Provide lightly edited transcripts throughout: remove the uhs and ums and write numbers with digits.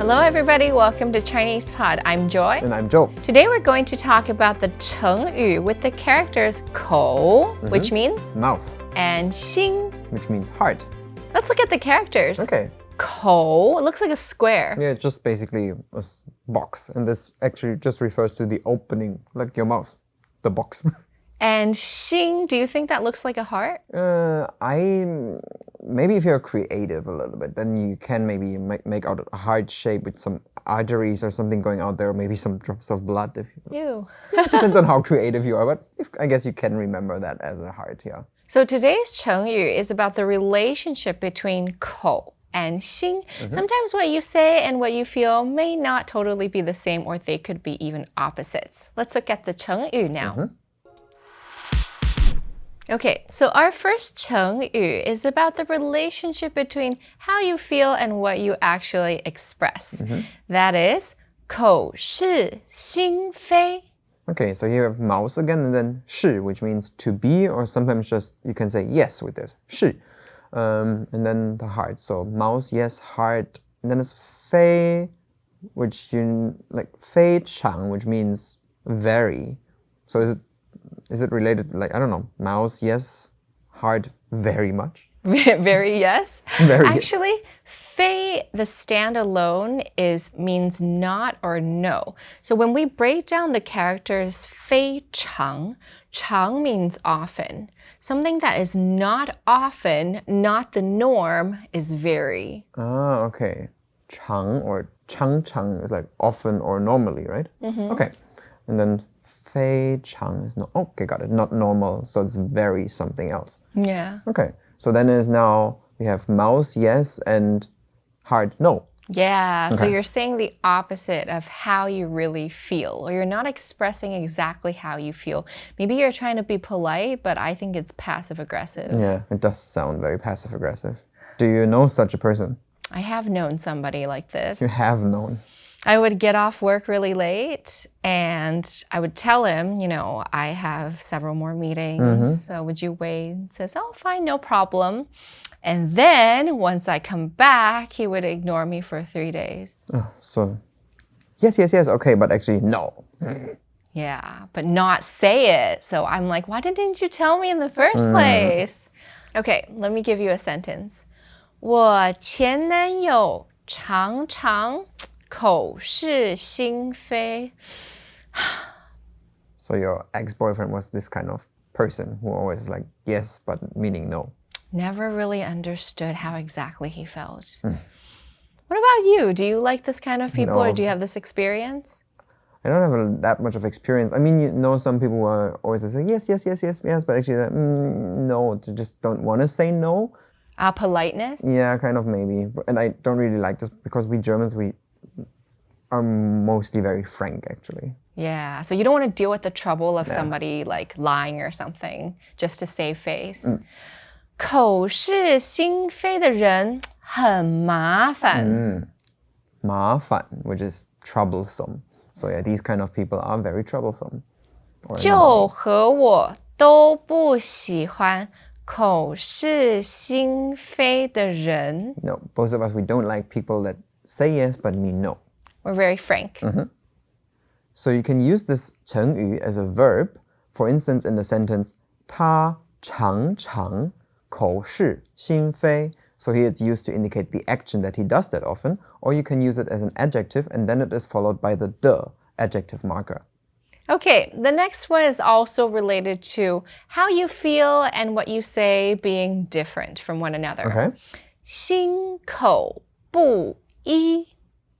Hello everybody, welcome to ChinesePod. I'm Joy. And I'm Joe. Today we're going to talk about the Chengyu with the characters 口, which means mouth, and 心, which means heart. Let's look at the characters. Okay. 口, it looks like a square. Yeah, it's just basically a box. And this actually just refers to the opening, like your mouth, the box. And 心, do you think that looks like a heart? Maybe if you're creative a little bit, then you can maybe make out a heart shape with some arteries or something going out there, maybe some drops of blood. Ew. It depends on how creative you are, but I guess you can remember that as a heart, yeah. So today's Chengyu is about the relationship between 口 and 心. Sometimes what you say and what you feel may not totally be the same, or they could be even opposites. Let's look at the Chengyu now. Okay, so our first Chengyu is about the relationship between how you feel and what you actually express. That is 口是心非. Okay, so you have mouse again, and then 是, which means to be, or sometimes just you can say yes with this, 是. And then the heart, so mouse, yes, heart. And then it's 非, which you like 非常, which means very. So is it related, like, I don't know, mouse, yes, heart, very much? Very yes? Very Actually, 非, the standalone means not or no. So when we break down the characters 非常, 常 means often. Something that is not often, not the norm, is very. Ah, okay. 常 or chángcháng is like often or normally, right? Okay. And then 非常 is not, okay, got it, not normal, so it's very something else. Yeah. Okay, so then is now we have mouse, yes, and heart, no. Yeah, so you're saying the opposite of how you really feel, or you're not expressing exactly how you feel. Maybe you're trying to be polite, but I think it's passive-aggressive. Yeah, it does sound very passive-aggressive. Do you know such a person? I have known somebody like this. You have known. I would get off work really late and I would tell him, you know, I have several more meetings, so would you wait? He says, oh, fine, no problem. And then once I come back, he would ignore me for 3 days. Oh, so, yes, okay, but actually, no. Yeah, but not say it. So I'm like, why didn't you tell me in the first place? Okay, let me give you a sentence. 我前男友常常口是心非. So your ex-boyfriend was this kind of person who always like yes, but meaning no. Never really understood how exactly he felt. What about you? Do you like this kind of people, or do you have this experience? I don't have that much of experience. I mean, you know, some people who are always say yes, but actually, no, they just don't want to say no. Politeness? Yeah, kind of maybe. And I don't really like this because we Germans, we are mostly very frank, actually. Yeah, so you don't want to deal with the trouble of somebody like lying or something just to save face. 口是心非的人很麻烦. máfan, which is troublesome. So yeah, these kind of people are very troublesome. 就和我都不喜欢口是心非的人. No, both of us, we don't like people that say yes but mean no. We're very frank. So you can use this 成语 as a verb. For instance, in the sentence 他常常口是心非. So here it's used to indicate the action that he does that often. Or you can use it as an adjective, and then it is followed by the de adjective marker. Okay, the next one is also related to how you feel and what you say being different from one another. Okay. 心口不一.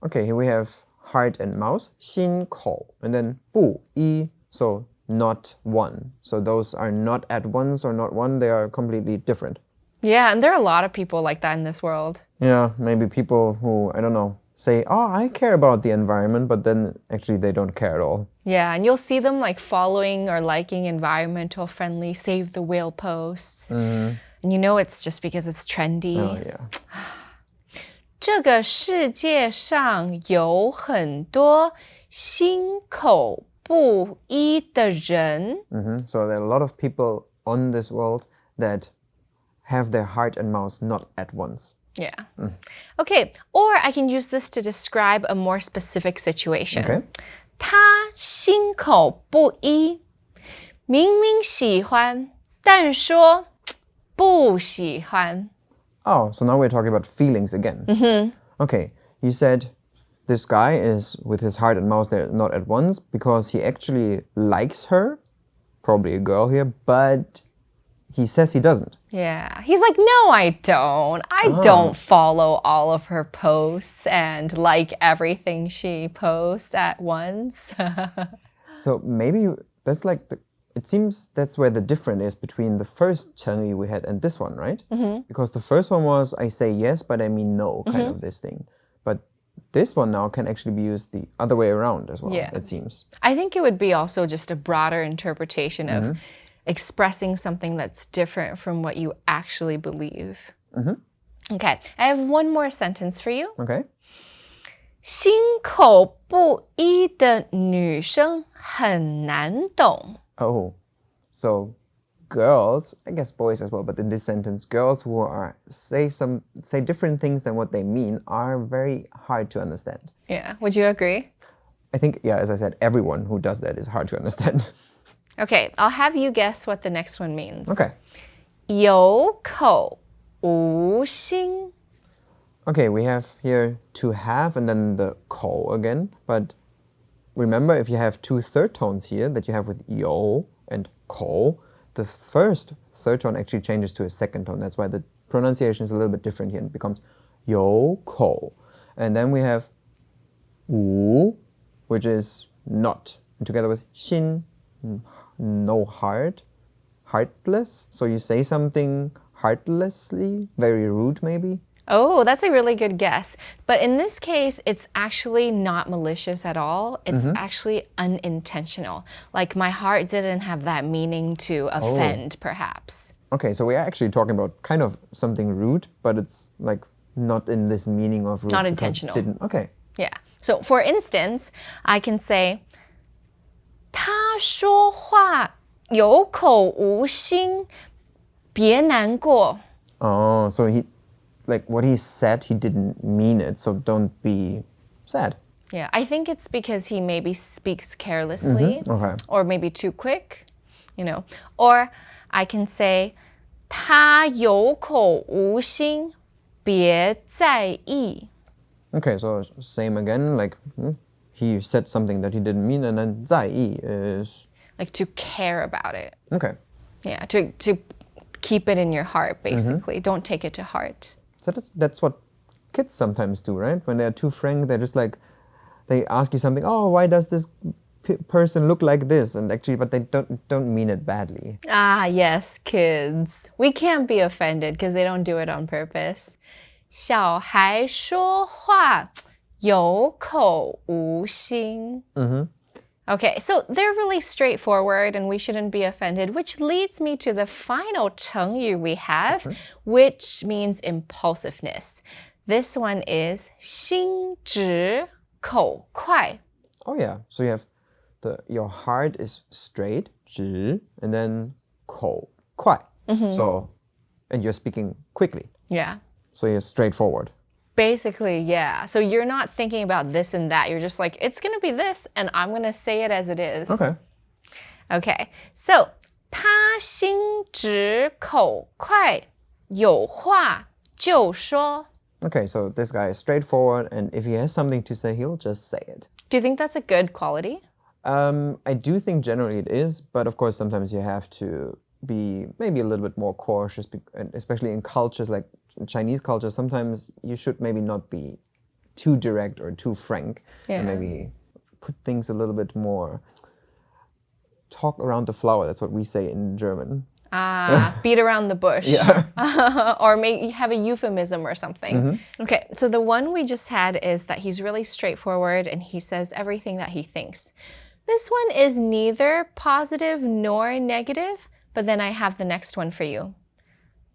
Okay, here we have heart and mouse, 心口, and then 不一, so not one. So those are not at once or not one, they are completely different. Yeah, and there are a lot of people like that in this world. Yeah, maybe people who, I don't know, say, oh, I care about the environment, but then actually they don't care at all. Yeah, and you'll see them like following or liking environmental friendly save the whale posts. And you know it's just because it's trendy. Oh, yeah. 这个世界上有很多心口不一的人. So there are a lot of people on this world that have their heart and mouth not at once. Yeah. Okay, or I can use this to describe a more specific situation. Okay. 他心口不一，明明喜欢，但说不喜欢。Oh, so now we're talking about feelings again. Okay, you said this guy is with his heart and mouth there not at once because he actually likes her, probably a girl here, but he says he doesn't. Yeah, he's like, no, I don't. I don't follow all of her posts and like everything she posts at once. So maybe that's like it seems that's where the difference is between the first Chengyu we had and this one, right? Because the first one was I say yes, but I mean no, kind of this thing. But this one now can actually be used the other way around as well, it seems. I think it would be also just a broader interpretation of expressing something that's different from what you actually believe. Okay, I have one more sentence for you. Okay. 心口不一的女生很难懂。 Oh, so girls, I guess boys as well, but in this sentence, girls who are say different things than what they mean are very hard to understand. Yeah, would you agree? I think, yeah, as I said, everyone who does that is hard to understand. Okay, I'll have you guess what the next one means. Okay. 有口无心。 Okay, we have here to have and then the ko again, but remember if you have two third tones here that you have with yo and ko, the first third tone actually changes to a second tone. That's why the pronunciation is a little bit different here and it becomes yo ko. And then we have wu, which is not, and together with xin, no heart, heartless. So you say something heartlessly, very rude maybe. Oh, that's a really good guess. But in this case, it's actually not malicious at all. It's actually unintentional. Like my heart didn't have that meaning to offend, perhaps. Okay, so we're actually talking about kind of something rude, but it's like not in this meaning of rude. Not intentional. Okay. Yeah. So for instance, I can say, 他说话有口无心，别难过。 Oh, so like what he said, he didn't mean it, so don't be sad. Yeah, I think it's because he maybe speaks carelessly Okay. or maybe too quick, you know. Or I can say, 他有口无心，别在意。 Okay, so same again, like he said something that he didn't mean, and then 在意 is Like to care about it. okay. Yeah, to keep it in your heart, basically. Don't take it to heart. So that's what kids sometimes do, right? When they're too frank, they're just like, they ask you something, oh, why does this person look like this? And actually, but they don't mean it badly. Ah, yes, kids. We can't be offended because they don't do it on purpose. 小孩说话有口无心。 Okay, so they're really straightforward and we shouldn't be offended, which leads me to the final Chengyu we have, which means impulsiveness. This one is 心直口快. Oh yeah, so you have your heart is straight, 直, and then 口快. So, and you're speaking quickly. Yeah. So you're straightforward. Basically, yeah. So you're not thinking about this and that. You're just like, it's going to be this, and I'm going to say it as it is. Okay. Okay. So, 他心直口快，有话就说。 Okay, so this guy is straightforward, and if he has something to say, he'll just say it. Do you think that's a good quality? I do think generally it is, but of course sometimes you have to be maybe a little bit more cautious, especially in cultures like Chinese culture. Sometimes you should maybe not be too direct or too frank, and maybe put things a little bit more, talk around the flower. That's what we say in German. Ah, beat around the bush. Yeah. Or maybe have a euphemism or something. Okay, so the one we just had is that he's really straightforward and he says everything that he thinks. This one is neither positive nor negative, but then I have the next one for you.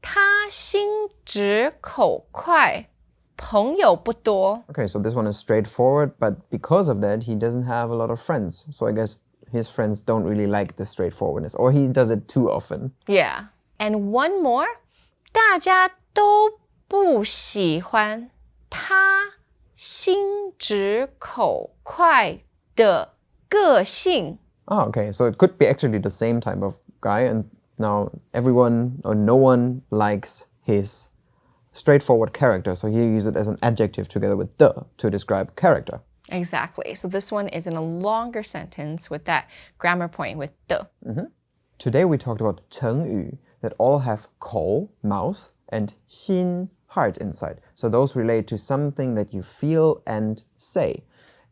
他心直口快，朋友不多。 Okay, so this one is straightforward, but because of that, he doesn't have a lot of friends. So I guess his friends don't really like the straightforwardness, or he does it too often. Yeah. And one more. 大家都不喜欢他心直口快的个性。 Ah, okay. So it could be actually the same type of guy, and now everyone or no one likes his straightforward character. So here you use it as an adjective together with the to describe character. Exactly. So this one is in a longer sentence with that grammar point with the. Today we talked about Chengyu that all have 口 mouth and 心 heart inside. So those relate to something that you feel and say.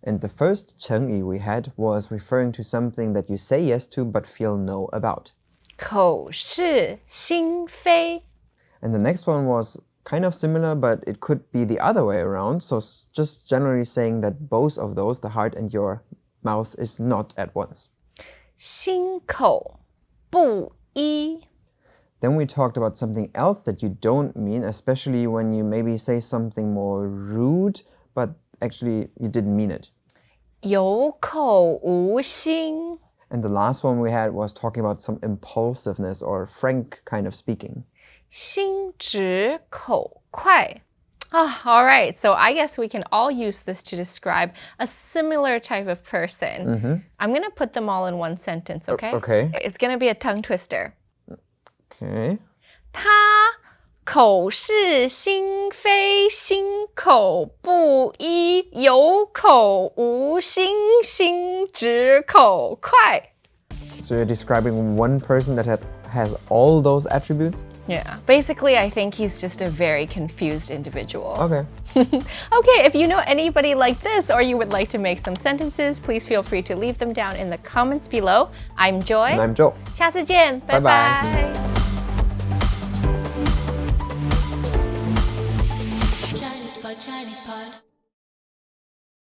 And the first Chengyu we had was referring to something that you say yes to but feel no about. 口是心非。 And the next one was kind of similar, but it could be the other way around. So just generally saying that both of those, the heart and your mouth, is not at once. 心口不一。 Then we talked about something else that you don't mean, especially when you maybe say something more rude, but actually you didn't mean it. 有口无心。 And the last one we had was talking about some impulsiveness or frank kind of speaking. 心直口快。 all right, so I guess we can all use this to describe a similar type of person. I'm going to put them all in one sentence, okay? Okay. It's going to be a tongue twister. Okay. 他口是心非，心口不一，有口无心，心直口快。 So you're describing one person that has all those attributes? Yeah, basically, I think he's just a very confused individual. Okay. Okay, if you know anybody like this or you would like to make some sentences, please feel free to leave them down in the comments below. I'm Joy. And I'm Joel. 下次见，拜拜。 ChinesePod.